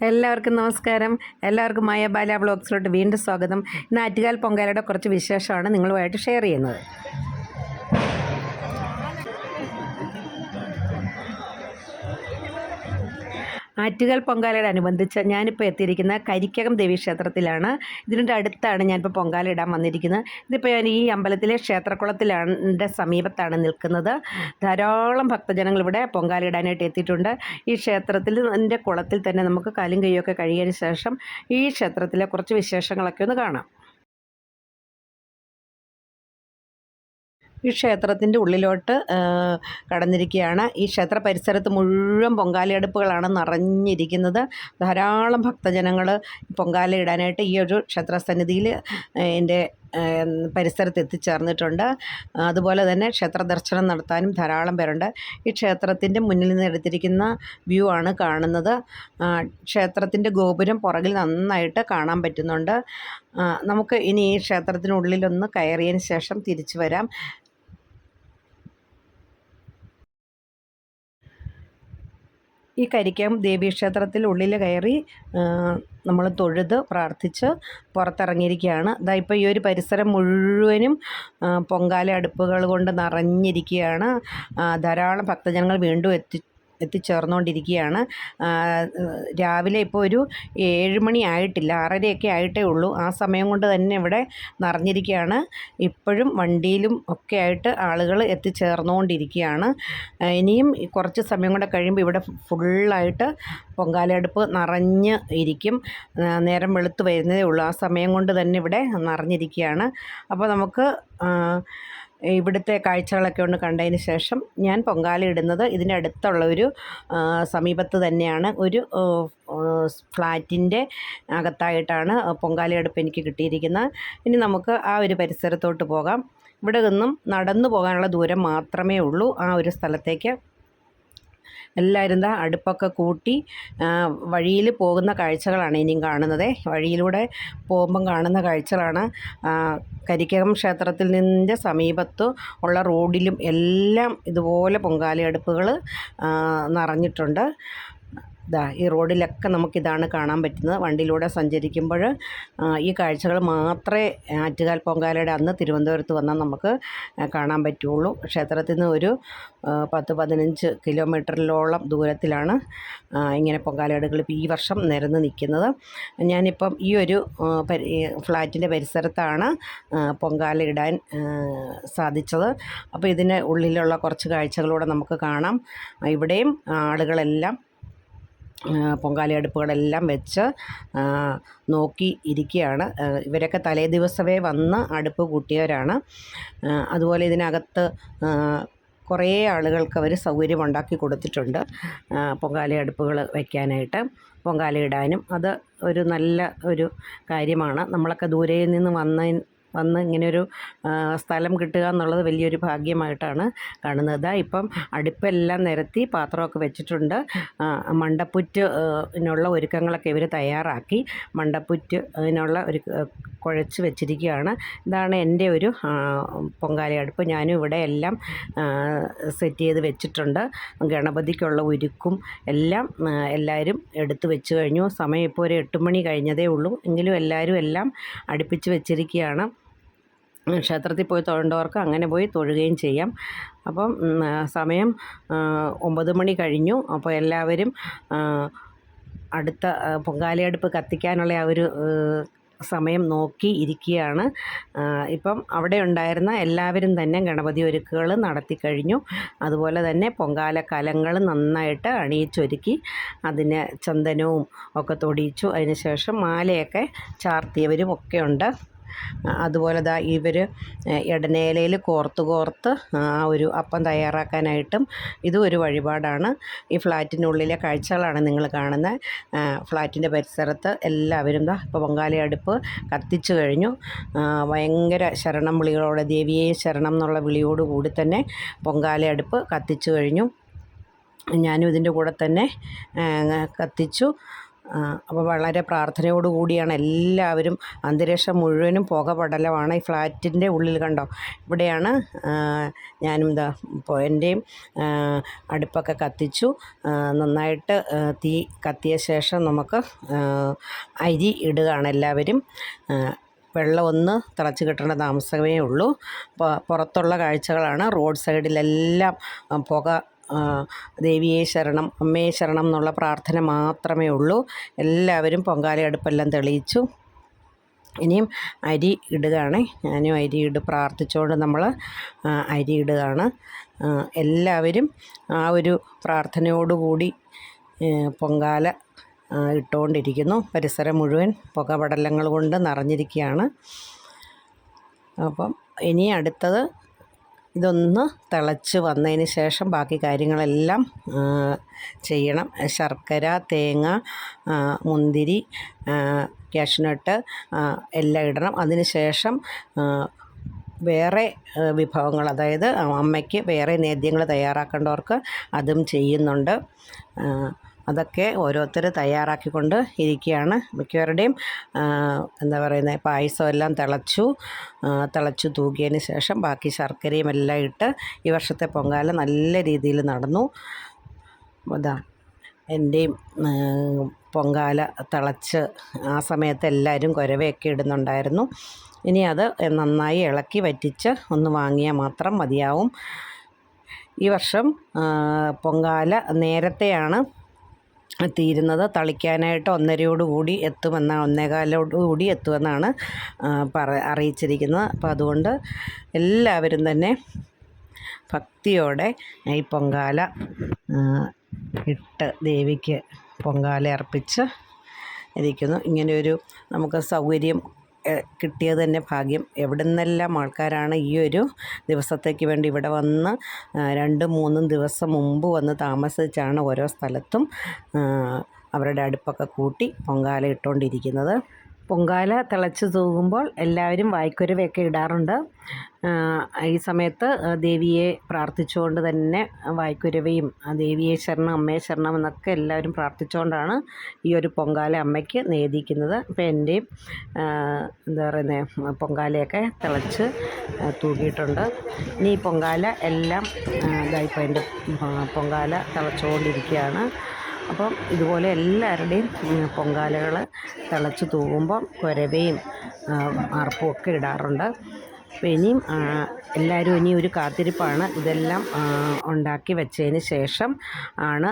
എല്ലാവർക്കും നമസ്കാരം. എല്ലാവർക്കും മായ ബാല വ്ളോഗ്സിലോട്ട് വീണ്ടും സ്വാഗതം. ഇന്ന് ആറ്റുകാൽ പൊങ്കാലയുടെ കുറച്ച് വിശേഷമാണ് നിങ്ങളുമായിട്ട് ഷെയർ ചെയ്യുന്നത്. ആറ്റുകാൽ പൊങ്കാലയോടനുബന്ധിച്ച് ഞാനിപ്പോൾ എത്തിയിരിക്കുന്നത് കരിക്കകം ദേവീക്ഷേത്രത്തിലാണ്. ഇതിൻ്റെ അടുത്താണ് ഞാനിപ്പോൾ പൊങ്കാല ഇടാൻ വന്നിരിക്കുന്നത്. ഇതിപ്പോൾ ഞാൻ ഈ അമ്പലത്തിലെ ക്ഷേത്രക്കുളത്തിലാണ് സമീപത്താണ് നിൽക്കുന്നത്. ധാരാളം ഭക്തജനങ്ങൾ ഇവിടെ പൊങ്കാല ഇടാനായിട്ട് എത്തിയിട്ടുണ്ട്. ഈ ക്ഷേത്രത്തിൻ്റെ കുളത്തിൽ തന്നെ നമുക്ക് കാലും കൈയൊക്കെ കഴുകിയതിന് ശേഷം ഈ ക്ഷേത്രത്തിലെ കുറച്ച് വിശേഷങ്ങളൊക്കെ ഒന്ന് കാണാം. ഈ ക്ഷേത്രത്തിൻ്റെ ഉള്ളിലോട്ട് കടന്നിരിക്കുകയാണ്. ഈ ക്ഷേത്ര പരിസരത്ത് മുഴുവൻ പൊങ്കാലയടുപ്പുകളാണ് നിറഞ്ഞിരിക്കുന്നത്. ധാരാളം ഭക്തജനങ്ങൾ പൊങ്കാല ഇടാനായിട്ട് ഈ ഒരു ക്ഷേത്രസന്നിധിയിൽ എൻ്റെ പരിസരത്ത് എത്തിച്ചേർന്നിട്ടുണ്ട്. അതുപോലെ തന്നെ ക്ഷേത്ര ദർശനം നടത്താനും ധാരാളം പേരുണ്ട്. ഈ ക്ഷേത്രത്തിൻ്റെ മുന്നിൽ നിന്ന് എടുത്തിരിക്കുന്ന വ്യൂ ആണ് കാണുന്നത്. ക്ഷേത്രത്തിൻ്റെ ഗോപുരം പുറകിൽ നന്നായിട്ട് കാണാൻ പറ്റുന്നുണ്ട്. നമുക്ക് ഇനി ഈ ക്ഷേത്രത്തിനുള്ളിലൊന്ന് കയറിയതിന് ശേഷം തിരിച്ചു വരാം. ഈ കരിക്കകം ദേവീക്ഷേത്രത്തിൽ ഉള്ളിൽ കയറി നമ്മൾ തൊഴുത് പ്രാർത്ഥിച്ച് പുറത്തിറങ്ങിയിരിക്കുകയാണ്. ഇതാ ഇപ്പോൾ ഈ ഒരു പരിസരം മുഴുവനും പൊങ്കാല അടുപ്പുകൾ കൊണ്ട് നിറഞ്ഞിരിക്കുകയാണ്. ധാരാളം ഭക്തജനങ്ങൾ വീണ്ടും എത്തിച്ചേർന്നുകൊണ്ടിരിക്കുകയാണ്. രാവിലെ ഇപ്പോൾ ഒരു 7 മണി ആയിട്ടില്ല, 6:30 ആയിട്ടേ ഉള്ളൂ. ആ സമയം കൊണ്ട് തന്നെ ഇവിടെ നിറഞ്ഞിരിക്കുകയാണ്. ഇപ്പോഴും വണ്ടിയിലും ഒക്കെ ആയിട്ട് ആളുകൾ എത്തിച്ചേർന്നുകൊണ്ടിരിക്കുകയാണ്. ഇനിയും കുറച്ച് സമയം കൂടെ കഴിയുമ്പോൾ ഇവിടെ ഫുള്ളായിട്ട് പൊങ്കാലയടുപ്പ് നിറഞ്ഞ് ഇരിക്കും. നേരം വെളുത്ത് വരുന്നതേ ഉള്ളൂ. ആ സമയം കൊണ്ട് തന്നെ ഇവിടെ നിറഞ്ഞിരിക്കുകയാണ്. അപ്പോൾ നമുക്ക് ഇവിടുത്തെ കാഴ്ചകളൊക്കെ ഒന്ന് കണ്ടതിന് ശേഷം ഞാൻ പൊങ്കാല ഇടുന്നത് ഇതിൻ്റെ അടുത്തുള്ള ഒരു സമീപത്ത് തന്നെയാണ്. ഒരു ഫ്ലാറ്റിൻ്റെ അകത്തായിട്ടാണ് പൊങ്കാലയടുപ്പ് എനിക്ക് കിട്ടിയിരിക്കുന്നത്. ഇനി നമുക്ക് ആ ഒരു പരിസരത്തോട്ട് പോകാം. ഇവിടെ നിന്നും നടന്നു പോകാനുള്ള ദൂരം മാത്രമേ ഉള്ളൂ ആ ഒരു സ്ഥലത്തേക്ക്. എല്ലാവരും അടുപ്പൊക്കെ കൂട്ടി വഴിയിൽ പോകുന്ന കാഴ്ചകളാണ് ഇനിയും കാണുന്നത്. വഴിയിലൂടെ പോകുമ്പം കാണുന്ന കാഴ്ചകളാണ്. കരിക്കകം ക്ഷേത്രത്തിൽ നിന്നിൻ്റെ സമീപത്ത് ഉള്ള റോഡിലും എല്ലാം ഇതുപോലെ പൊങ്കാലയടുപ്പുകൾ നിറഞ്ഞിട്ടുണ്ട്. ഈ റോഡിലൊക്കെ നമുക്കിതാണ് കാണാൻ പറ്റുന്നത്. വണ്ടിയിലൂടെ സഞ്ചരിക്കുമ്പോൾ ഈ കാഴ്ചകൾ മാത്രമേ ആറ്റുകാൽ പൊങ്കാലയുടെ അന്ന് തിരുവനന്തപുരത്ത് വന്നാൽ നമുക്ക് കാണാൻ പറ്റുള്ളൂ. ക്ഷേത്രത്തിൽ നിന്ന് ഒരു 10-15 കിലോമീറ്ററിലോളം ദൂരത്തിലാണ് ഇങ്ങനെ പൊങ്കാലയടുകൾ ഇപ്പോൾ ഈ വർഷം നിരന്ന് നിൽക്കുന്നത്. ഞാനിപ്പം ഈ ഒരു ഫ്ലാറ്റിൻ്റെ പരിസരത്താണ് പൊങ്കാല ഇടാൻ സാധിച്ചത്. അപ്പോൾ ഇതിന് ഉള്ളിലുള്ള കുറച്ച് കാഴ്ചകളൂടെ നമുക്ക് കാണാം. ഇവിടെയും ആളുകളെല്ലാം പൊങ്കാലയടുപ്പുകളെല്ലാം വെച്ച് നോക്കി ഇരിക്കുകയാണ്. ഇവരൊക്കെ തലേ ദിവസമേ വന്ന് അടുപ്പ് കൂട്ടിയവരാണ്. അതുപോലെ ഇതിനകത്ത് കുറേ ആളുകൾക്ക് അവർ സൗകര്യമുണ്ടാക്കി കൊടുത്തിട്ടുണ്ട് പൊങ്കാലയടുപ്പുകൾ വയ്ക്കാനായിട്ട്, പൊങ്കാലയിടാനും. അത് ഒരു നല്ല ഒരു കാര്യമാണ്. നമ്മളൊക്കെ ദൂരെ നിന്ന് വന്ന് ഇങ്ങനെയൊരു സ്ഥലം കിട്ടുക എന്നുള്ളത് വലിയൊരു ഭാഗ്യമായിട്ടാണ് കാണുന്നത്. ഇപ്പം അടുപ്പെല്ലാം നിരത്തി പാത്രമൊക്കെ വെച്ചിട്ടുണ്ട്. മണ്ടപ്പുറ്റിനുള്ള ഒരുക്കങ്ങളൊക്കെ ഇവർ തയ്യാറാക്കി മണ്ടപ്പുറ്റിനുള്ള ഒരു കുഴച്ച് വെച്ചിരിക്കുകയാണ്. ഇതാണ് എൻ്റെ ഒരു പൊങ്കാലയടുപ്പ്. ഞാനും ഇവിടെ എല്ലാം സെറ്റ് ചെയ്ത് വെച്ചിട്ടുണ്ട്. ഗണപതിക്കുള്ള ഒരുക്കും എല്ലാം എല്ലാവരും എടുത്തു വെച്ച് കഴിഞ്ഞു. സമയം ഇപ്പോൾ ഒരു 8 മണി കഴിഞ്ഞതേ ഉള്ളൂ. എങ്കിലും എല്ലാവരും എല്ലാം അടുപ്പിച്ച് വെച്ചിരിക്കുകയാണ്. ക്ഷേത്രത്തിൽ പോയി തൊഴേണ്ടവർക്ക് അങ്ങനെ പോയി തൊഴുകയും ചെയ്യാം. അപ്പം സമയം 9 മണി കഴിഞ്ഞു. അപ്പോൾ എല്ലാവരും അടുത്ത പൊങ്കാലയടുപ്പ് കത്തിക്കാനുള്ള ആ ഒരു സമയം നോക്കി ഇരിക്കുകയാണ്. ഇപ്പം അവിടെ ഉണ്ടായിരുന്ന എല്ലാവരും തന്നെ ഗണപതി ഒരുക്കുകൾ നടത്തി കഴിഞ്ഞു. അതുപോലെ തന്നെ പൊങ്കാല കലങ്ങൾ നന്നായിട്ട് അണിയിച്ചൊരുക്കി അതിന് ചന്ദനവും ഒക്കെ തൊടിയിച്ചു. അതിന് ശേഷം മാലയൊക്കെ ചാർത്തിയവരും ഒക്കെ ഉണ്ട്. അതുപോലെ ഇവർ ഇടനേലയിൽ കോർത്ത് ആ ഒരു അപ്പം തയ്യാറാക്കാനായിട്ടും ഇതും ഒരു വഴിപാടാണ്. ഈ ഫ്ലാറ്റിനുള്ളിലെ കാഴ്ചകളാണ് നിങ്ങൾ കാണുന്നത്. ഫ്ലാറ്റിൻ്റെ പരിസരത്ത് എല്ലാവരും ഇപ്പോൾ പൊങ്കാലയടുപ്പ് കത്തിച്ചു കഴിഞ്ഞു. ഭയങ്കര ശരണം വിളികളോടെ, ദേവിയെ ശരണം എന്നുള്ള വിളിയോടുകൂടി തന്നെ പൊങ്കാലയടുപ്പ് കത്തിച്ചു കഴിഞ്ഞു. ഞാനും ഇതിൻ്റെ കൂടെ തന്നെ കത്തിച്ചു. അപ്പോൾ വളരെ പ്രാർത്ഥനയോടുകൂടിയാണ് എല്ലാവരും. അന്തരീക്ഷം മുഴുവനും പുക പടലമാണ്. ഈ ഫ്ലാറ്റിൻ്റെ ഉള്ളിൽ കണ്ടോ, ഇവിടെയാണ് ഞാനും എൻ്റെയും അടുപ്പൊക്കെ കത്തിച്ചു. നന്നായിട്ട് തീ കത്തിയ ശേഷം നമുക്ക് അരി ഇടുകയാണ് എല്ലാവരും. വെള്ളം ഒന്ന് തിളച്ച് കിട്ടേണ്ട താമസമേ ഉള്ളൂ. പുറത്തുള്ള കാഴ്ചകളാണ്. റോഡ് സൈഡിലെല്ലാം പുക. ദേവിയെ ശരണം, അമ്മയെ ശരണം എന്നുള്ള പ്രാർത്ഥന മാത്രമേ ഉള്ളൂ. എല്ലാവരും പൊങ്കാല അടുപ്പെല്ലാം തെളിയിച്ചു. ഇനിയും അരി ഇടുകയാണ്. ഞാനും അരി പ്രാർത്ഥിച്ചുകൊണ്ട് നമ്മൾ അരി ഇടുകയാണ്. എല്ലാവരും ആ ഒരു പ്രാർത്ഥനയോടുകൂടി പൊങ്കാല ഇട്ടുകൊണ്ടിരിക്കുന്നു. പരിസരം മുഴുവൻ പുകപടലങ്ങൾ കൊണ്ട് നിറഞ്ഞിരിക്കുകയാണ്. അപ്പം ഇനി അടുത്തത് ഇതൊന്ന് തിളച്ച് വന്നതിന് ശേഷം ബാക്കി കാര്യങ്ങളെല്ലാം ചെയ്യണം. ശർക്കര, തേങ്ങ, മുന്തിരി, കാഷ്നട്ട് എല്ലാം ഇടണം. അതിന് ശേഷം വേറെ വിഭവങ്ങൾ, അതായത് അമ്മയ്ക്ക് വേറെ നേദ്യങ്ങൾ തയ്യാറാക്കേണ്ടവർക്ക് അതും ചെയ്യുന്നുണ്ട്. അതൊക്കെ ഓരോരുത്തർ തയ്യാറാക്കിക്കൊണ്ട് ഇരിക്കുകയാണ്. മിക്കവരുടെയും പായസം എല്ലാം തിളച്ചു തൂകിയതിന് ശേഷം ബാക്കി ശർക്കരയും എല്ലാം ഇട്ട് ഈ വർഷത്തെ പൊങ്കാല നല്ല രീതിയിൽ നടന്നു. എൻ്റെയും പൊങ്കാല തിളച്ച് ആ സമയത്ത് എല്ലാവരും കുരവയൊക്കെ ഇടുന്നുണ്ടായിരുന്നു. ഇനി അത് നന്നായി ഇളക്കി വറ്റിച്ച് ഒന്ന് വാങ്ങിയാൽ മാത്രം മതിയാവും. ഈ വർഷം പൊങ്കാല നേരത്തെയാണ് തീരുന്നത്. തളിക്കാനായിട്ട് 1:30 എത്തുമെന്നാണ് അറിയിച്ചിരിക്കുന്നത്. അപ്പോൾ അതുകൊണ്ട് എല്ലാവരും തന്നെ ഭക്തിയോടെ ഈ പൊങ്കാല ഇട്ട് ദേവിക്ക് പൊങ്കാല അർപ്പിച്ച് ഇരിക്കുന്നു. ഇങ്ങനെയൊരു നമുക്ക് സൗകര്യം കിട്ടിയത് തന്നെ ഭാഗ്യം. എവിടെ നിന്നെല്ലാം ആൾക്കാരാണ് ഈ ഒരു ദിവസത്തേക്ക് വേണ്ടി ഇവിടെ വന്ന് 2-3 ദിവസം മുമ്പ് വന്ന് താമസിച്ചാണ് ഓരോ സ്ഥലത്തും അവരുടെ അടുപ്പൊക്കെ കൂട്ടി പൊങ്കാല ഇട്ടുകൊണ്ടിരിക്കുന്നത്. പൊങ്കാല തിളച്ച് തൂകുമ്പോൾ എല്ലാവരും വായ്ക്കുരവയൊക്കെ ഇടാറുണ്ട്. ഈ സമയത്ത് ദേവിയെ പ്രാർത്ഥിച്ചുകൊണ്ട് തന്നെ വായ്ക്കുരവയും ദേവിയെ ശരണം, അമ്മയെ ശരണം എന്നൊക്കെ എല്ലാവരും പ്രാർത്ഥിച്ചുകൊണ്ടാണ് ഈ ഒരു പൊങ്കാല അമ്മയ്ക്ക് നേദിക്കുന്നത്. അപ്പോൾ എൻ്റെയും പൊങ്കാലയൊക്കെ തിളച്ച് തൂകിയിട്ടുണ്ട്. ഇനി ഈ പൊങ്കാല എല്ലാം ഇപ്പോൾ എൻ്റെ പൊങ്കാല തിളച്ചുകൊണ്ടിരിക്കുകയാണ്. അപ്പം ഇതുപോലെ എല്ലാവരുടെയും പൊങ്കാലകൾ തിളച്ച് തൂകുമ്പോൾ കുരവയും അർപ്പും ഒക്കെ ഇടാറുണ്ട്. അപ്പോൾ ഇനിയും എല്ലാവരും ഇനി ഒരു കാത്തിരിപ്പാണ്. ഇതെല്ലാം ഉണ്ടാക്കി വെച്ചതിന് ശേഷം ആണ്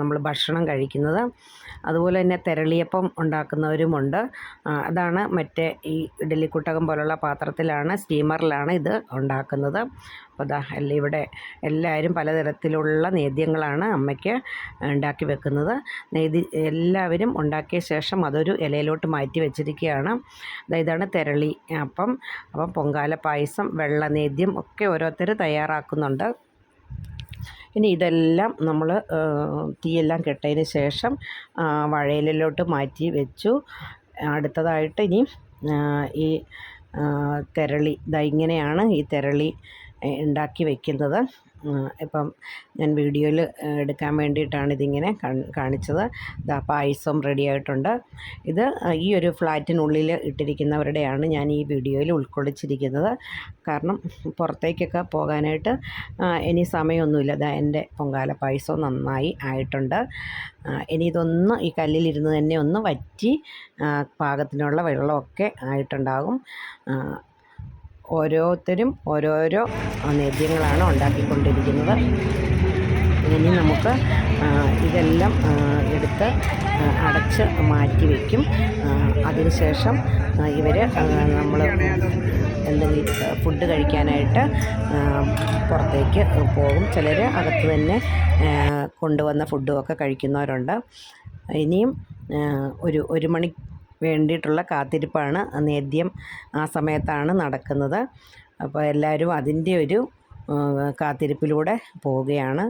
നമ്മൾ ഭക്ഷണം കഴിക്കുന്നത്. അതുപോലെ തന്നെ തെരളിയപ്പം ഉണ്ടാക്കുന്നവരുമുണ്ട്. അതാണ് മറ്റേ ഈ ഇഡ്ഡലിക്കുട്ടകം പോലുള്ള പാത്രത്തിലാണ്, സ്റ്റീമറിലാണ് ഇത് ഉണ്ടാക്കുന്നത്. അപ്പോൾ ഇവിടെ എല്ലാവരും പലതരത്തിലുള്ള നേദ്യങ്ങളാണ് അമ്മയ്ക്ക് ഉണ്ടാക്കി വെക്കുന്നത്. എല്ലാവരും ഉണ്ടാക്കിയ ശേഷം അതൊരു ഇലയിലോട്ട് മാറ്റി വെച്ചിരിക്കുകയാണ്. ഇതാണ് തെരളി അപ്പം. പൊങ്കാല പായസം, വെള്ള നേദ്യം ഒക്കെ ഓരോരുത്തർ തയ്യാറാക്കുന്നുണ്ട്. ഇനി ഇതെല്ലാം നമ്മൾ തീയെല്ലാം കെട്ടതിന് ശേഷം വഴയിലോട്ട് മാറ്റി വെച്ചു. അടുത്തതായിട്ട് ഇനി ഈ തെരളി, ഇങ്ങനെയാണ് ഈ തെരളി ഉണ്ടാക്കി വയ്ക്കുന്നത്. ഇപ്പം ഞാൻ വീഡിയോയിൽ എടുക്കാൻ വേണ്ടിയിട്ടാണ് ഇതിങ്ങനെ കാണിച്ചത്. പായസം റെഡി ആയിട്ടുണ്ട്. ഇത് ഈ ഒരു ഫ്ലാറ്റിനുള്ളിൽ ഇട്ടിരിക്കുന്നവരുടെയാണ് ഞാൻ ഈ വീഡിയോയിൽ ഉൾക്കൊള്ളിച്ചിരിക്കുന്നത്. കാരണം പുറത്തേക്കൊക്കെ പോകാനായിട്ട് ഇനി സമയമൊന്നുമില്ല. എൻ്റെ പൊങ്കാല പായസം നന്നായി ആയിട്ടുണ്ട്. ഇനി ഇതൊന്ന് ഈ കല്ലിലിരുന്ന് തന്നെ ഒന്ന് വറ്റി പാകത്തിനുള്ള വെള്ളമൊക്കെ ആയിട്ടുണ്ടാകും. ഓരോരുത്തരും ഓരോരോ നേദ്യങ്ങളാണ് ഉണ്ടാക്കിക്കൊണ്ടിരിക്കുന്നത്. ഇനി നമുക്ക് ഇതെല്ലാം എടുത്ത് അടച്ച് മാറ്റി വയ്ക്കും. അതിനുശേഷം ഇവർ നമ്മൾ എന്തെങ്കിലും ഫുഡ് കഴിക്കാനായിട്ട് പുറത്തേക്ക് പോകും. ചിലർ അകത്ത് തന്നെ കൊണ്ടുവന്ന ഫുഡുമൊക്കെ കഴിക്കുന്നവരുണ്ട്. ഇനിയും ഒരു മണി വേണ്ടിയിട്ടുള്ള കാത്തിരിപ്പാണ്. നേദ്യം ആ സമയത്താണ് നടക്കുന്നത്. അപ്പോൾ എല്ലാവരും അതിൻ്റെ ഒരു കാത്തിരിപ്പിലൂടെ പോവുകയാണ്.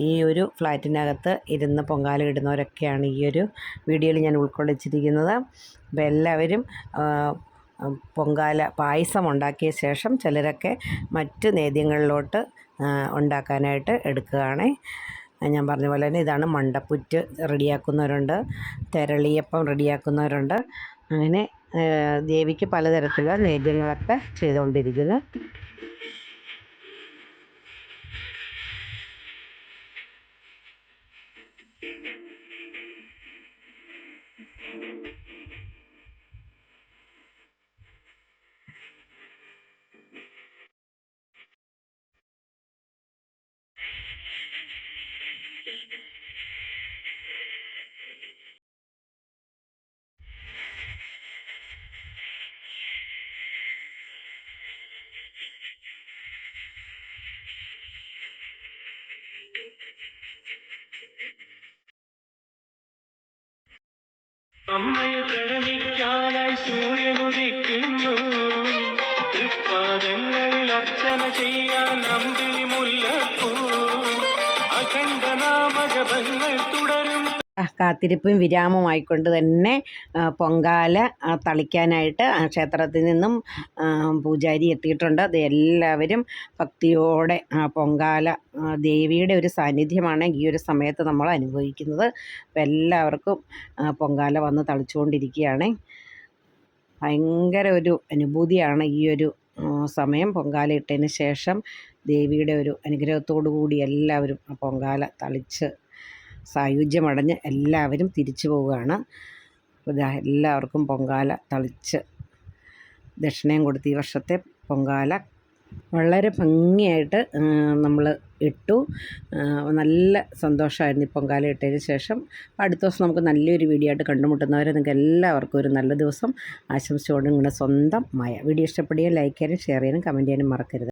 ഈ ഒരു ഫ്ലാറ്റിനകത്ത് ഇരുന്ന് പൊങ്കാല ഇടുന്നവരൊക്കെയാണ് ഈ ഒരു വീഡിയോയിൽ ഞാൻ ഉൾക്കൊള്ളിച്ചിരിക്കുന്നത്. അപ്പോൾ എല്ലാവരും പൊങ്കാല പായസം ഉണ്ടാക്കിയ ശേഷം ചിലരൊക്കെ മറ്റ് നേദ്യങ്ങളിലോട്ട് ഉണ്ടാക്കാനായിട്ട് എടുക്കുകയാണ്. ഞാൻ പറഞ്ഞ പോലെ തന്നെ ഇതാണ് മണ്ടപ്പുറ്റ് റെഡിയാക്കുന്നവരുണ്ട്, തെരളിയപ്പം റെഡിയാക്കുന്നവരുണ്ട്. അങ്ങനെ ദേവിക്ക് പലതരത്തിലുള്ള നൈവേദ്യങ്ങളൊക്കെ ചെയ്തുകൊണ്ടിരിക്കുന്നു. അമ്മയെ പ്രണമിക്കാനായി സൂര്യനുദിക്കുന്നു, തൃപ്പാദങ്ങളിൽ അർച്ചന ചെയ്യാൻ അമ്പിളി മുല്ലപ്പൂ, അഖണ്ഡനാമജപങ്ങൾ തുടരും. കാത്തിരിപ്പും വിരാമമായിക്കൊണ്ട് തന്നെ പൊങ്കാല തളിക്കാനായിട്ട് ക്ഷേത്രത്തിൽ നിന്നും പൂജാരി എത്തിയിട്ടുണ്ട്. അത് എല്ലാവരും ഭക്തിയോടെ പൊങ്കാല ദേവിയുടെ ഒരു സാന്നിധ്യമാണ് ഈ ഒരു സമയത്ത് നമ്മൾ അനുഭവിക്കുന്നത്. അപ്പം എല്ലാവർക്കും പൊങ്കാല വന്ന് തളിച്ചുകൊണ്ടിരിക്കുകയാണ്. ഭയങ്കര ഒരു അനുഭൂതിയാണ് ഈ ഒരു സമയം. പൊങ്കാല ഇട്ടതിന് ശേഷം ദേവിയുടെ ഒരു അനുഗ്രഹത്തോടു കൂടി എല്ലാവരും പൊങ്കാല തളിച്ച് സായുജ്യമടഞ്ഞ് എല്ലാവരും തിരിച്ചു പോവുകയാണ്. എല്ലാവർക്കും പൊങ്കാല തളിച്ച് ദക്ഷിണയും കൊടുത്ത് ഈ വർഷത്തെ പൊങ്കാല വളരെ ഭംഗിയായിട്ട് നമ്മൾ ഇട്ടു. നല്ല സന്തോഷമായിരുന്നു ഈ പൊങ്കാല ഇട്ടതിന് ശേഷം. അടുത്ത ദിവസം നമുക്ക് നല്ലൊരു വീഡിയോ ആയിട്ട് കണ്ടുമുട്ടുന്നവരെ നിങ്ങൾക്ക് എല്ലാവർക്കും ഒരു നല്ല ദിവസം ആശംസിച്ചുകൊണ്ട് നിങ്ങളുടെ സ്വന്തം മായ. വീഡിയോ ഇഷ്ടപ്പെടുകയും ലൈക്ക് ചെയ്യാനും ഷെയർ ചെയ്യാനും കമൻറ്റ് ചെയ്യാനും മറക്കരുത്.